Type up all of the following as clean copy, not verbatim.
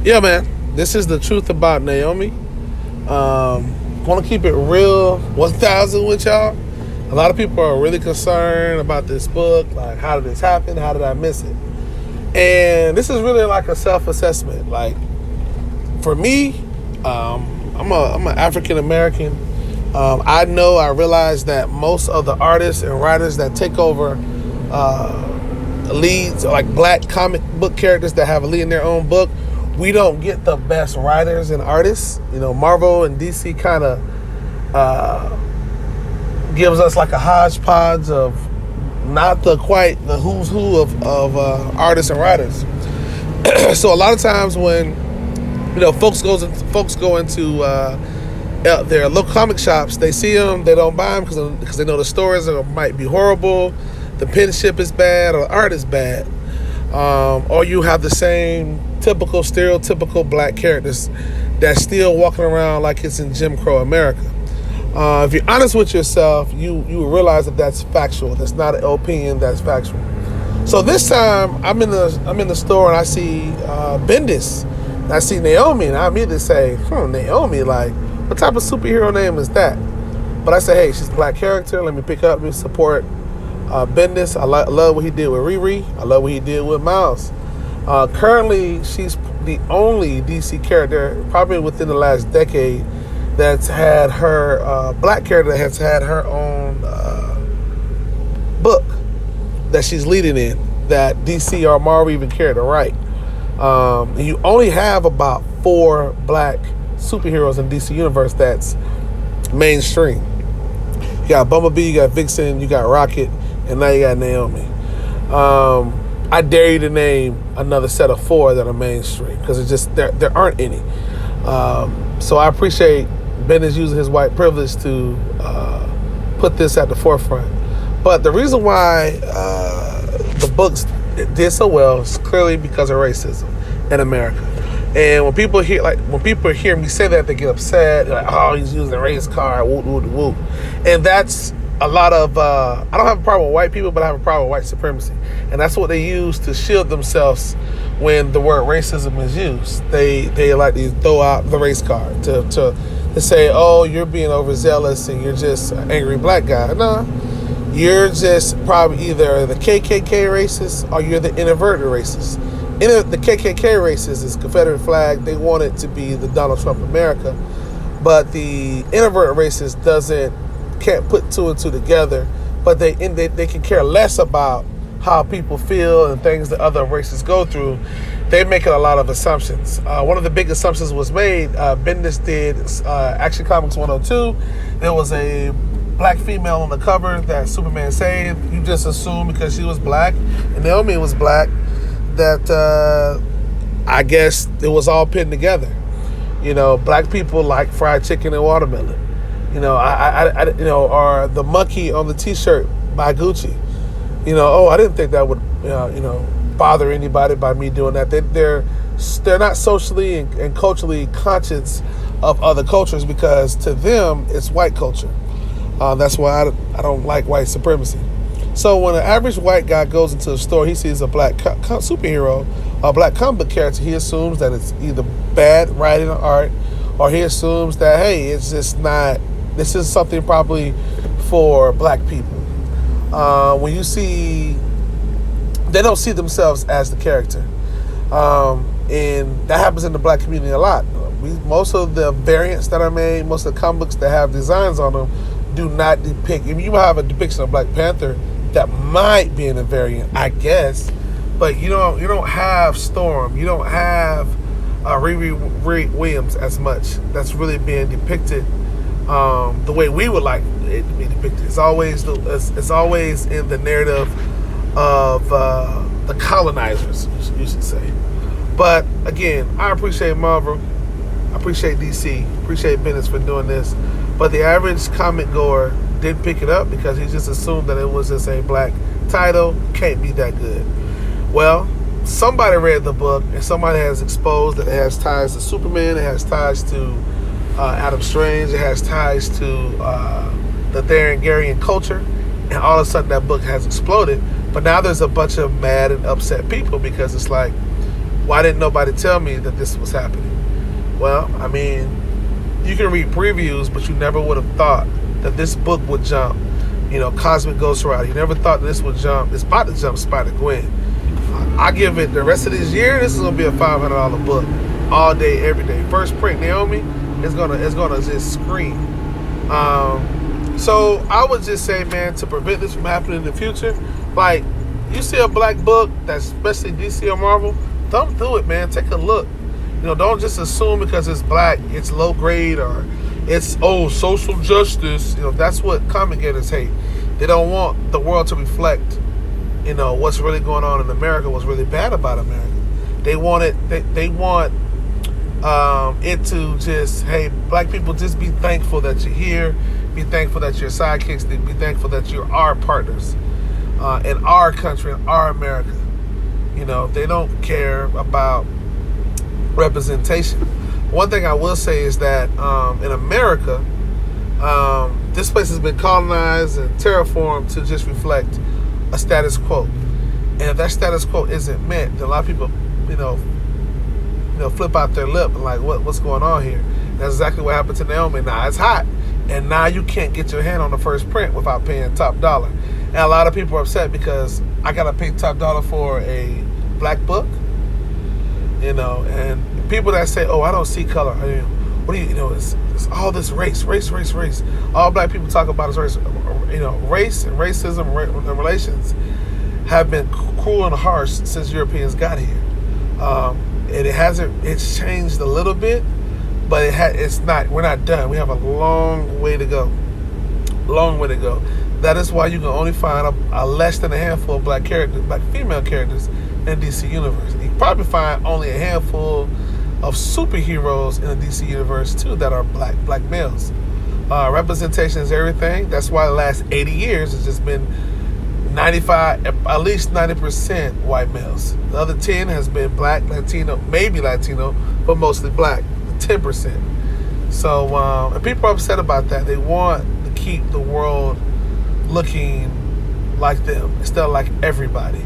Yeah, man. This is the truth about Naomi. Want to keep it real 1,000 with y'all. A lot of people are really concerned about this book. Like, how did this happen? How did I miss it? And this is really like a self-assessment. Like, for me, I'm an African American. I realize that most of the artists and writers that take over leads, like black comic book characters that have a lead in their own book, we don't get the best writers and artists. Marvel and DC kind of gives us like a hodgepodge of not quite the who's who of artists and writers. So a lot of times when folks go into their local comic shops, they see them, they don't buy them because they know the stories might be horrible, the penmanship is bad, or the art is bad, or you have the same typical stereotypical black characters that's still walking around like it's in Jim Crow America. If you're honest with yourself, you realize that that's factual. That's not an opinion. That's factual. So this time, I'm in the store and I see Bendis. And I see Naomi, and I immediately say, Naomi, like, what type of superhero name is that? But I say, hey, she's a black character. Let me pick up, let me support Bendis. I love what he did with Riri. I love what he did with Miles. Currently, she's the only DC character, probably within the last decade, that's had her black character that has had her own book that she's leading in, that DC or Marvel even cared to write. And you only have about 4 black superheroes in DC Universe that's mainstream. You got Bumblebee, you got Vixen, you got Rocket, and now you got Naomi. I dare you to name another set of 4 that are mainstream, because it's just there aren't any. So I appreciate Bendis using his white privilege to put this at the forefront. But the reason why the books did so well is clearly because of racism in America. And when people hear me say that, they get upset. They're like, oh, he's using a race card, woo, woo, woo. And that's a lot of, I don't have a problem with white people, but I have a problem with white supremacy. And that's what they use to shield themselves when the word racism is used. They like to throw out the race card to say, oh, you're being overzealous and you're just an angry black guy. No, you're just probably either the KKK racist or you're the inverted racist. The KKK racist is Confederate flag. They want it to be the Donald Trump America. But the inverted racist can't put 2 and 2 together. But they can care less about how people feel and things that other races go through. They're making a lot of assumptions. One of the big assumptions was made. Bendis did Action Comics 102. There was a black female on the cover that Superman saved. You just assume because she was black and Naomi was black that I guess it was all pinned together. Black people like fried chicken and watermelon. Or the monkey on the T-shirt by Gucci. I didn't think that would bother anybody by me doing that. They're not socially and culturally conscious of other cultures, because to them it's white culture. That's why I don't like white supremacy. So when an average white guy goes into a store, he sees a black superhero, a black comic book character, he assumes that it's either bad writing or art, or he assumes that, hey, it's just not, this is something probably for black people. When you see, they don't see themselves as the character. And that happens in the black community a lot. Most of the variants that are made, most of the comic books that have designs on them do not depict, I mean, you might have a depiction of Black Panther that might be in a variant, I guess, but you don't have Storm, you don't have Riri Williams as much. That's really being depicted the way we would like it to be depicted. It's always in the narrative of the colonizers, you should say. But again, I appreciate Marvel, I appreciate DC, appreciate Bendis for doing this. But the average comic goer didn't pick it up because he just assumed that it was just a black title. Can't be that good. Well, somebody read the book and somebody has exposed that it has ties to Superman, it has ties to Adam Strange, it has ties to the Tharangarian culture, and all of a sudden that book has exploded. But now there's a bunch of mad and upset people because it's like, Why didn't nobody tell me that this was happening? Well, I mean, you can read previews, but you never would have thought that this book would jump, Cosmic Ghost Rider. You never thought this would jump. It's about to jump Spider-Gwen. I give it the rest of this year, this is going to be a $500 book. All day, every day. First print, Naomi, it's gonna just scream. So I would just say, man, to prevent this from happening in the future, like, you see a black book that's especially DC or Marvel, thumb through it, man. Take a look. Don't just assume because it's black, it's low grade, or it's, social justice. That's what comic gators hate. They don't want the world to reflect, what's really going on in America, what's really bad about America. They want it, they want it to just, hey, black people, just be thankful that you're here. Be thankful that you're sidekicks. Be thankful that you're our partners in our country, in our America. They don't care about representation. One thing I will say is that in America, this place has been colonized and terraformed to just reflect a status quo. And if that status quo isn't met, then a lot of people, flip out their lip and like, what's going on here? That's exactly what happened to Naomi. Now it's hot, and now you can't get your hand on the first print without paying top dollar. And a lot of people are upset because I gotta pay top dollar for a black book, and people that say, I don't see color. I mean, what do it's all this race. All black people talk about is race. Race and racism and relations have been cruel and harsh since Europeans got here. And it's changed a little bit, but it's not, we're not done. We have a long way to go. That is why you can only find a less than a handful of black female characters in DC Universe. You can probably find only a handful of superheroes in the DC Universe too that are black males. Representation is everything. That's why the last 80 years has just been 95, at least 90% white males. The other 10 has been black, Latino, maybe Latino, but mostly black, 10%. So, and people are upset about that. They want to keep the world looking like them instead of like everybody.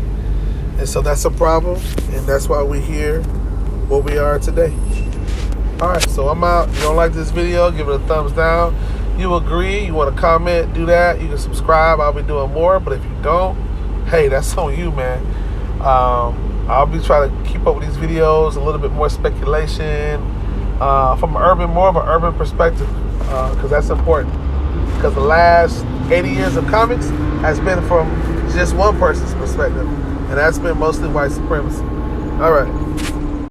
And so that's a problem, and that's why we're here where we are today. All right, so I'm out. If you don't like this video, give it a thumbs down. You agree, you want to comment, do that. You can subscribe. I'll be doing more. But if you don't, hey, that's on you, man. I'll be trying to keep up with these videos, a little bit more speculation from more of an urban perspective, because that's important. Because the last 80 years of comics has been from just one person's perspective, and that's been mostly white supremacy. All right.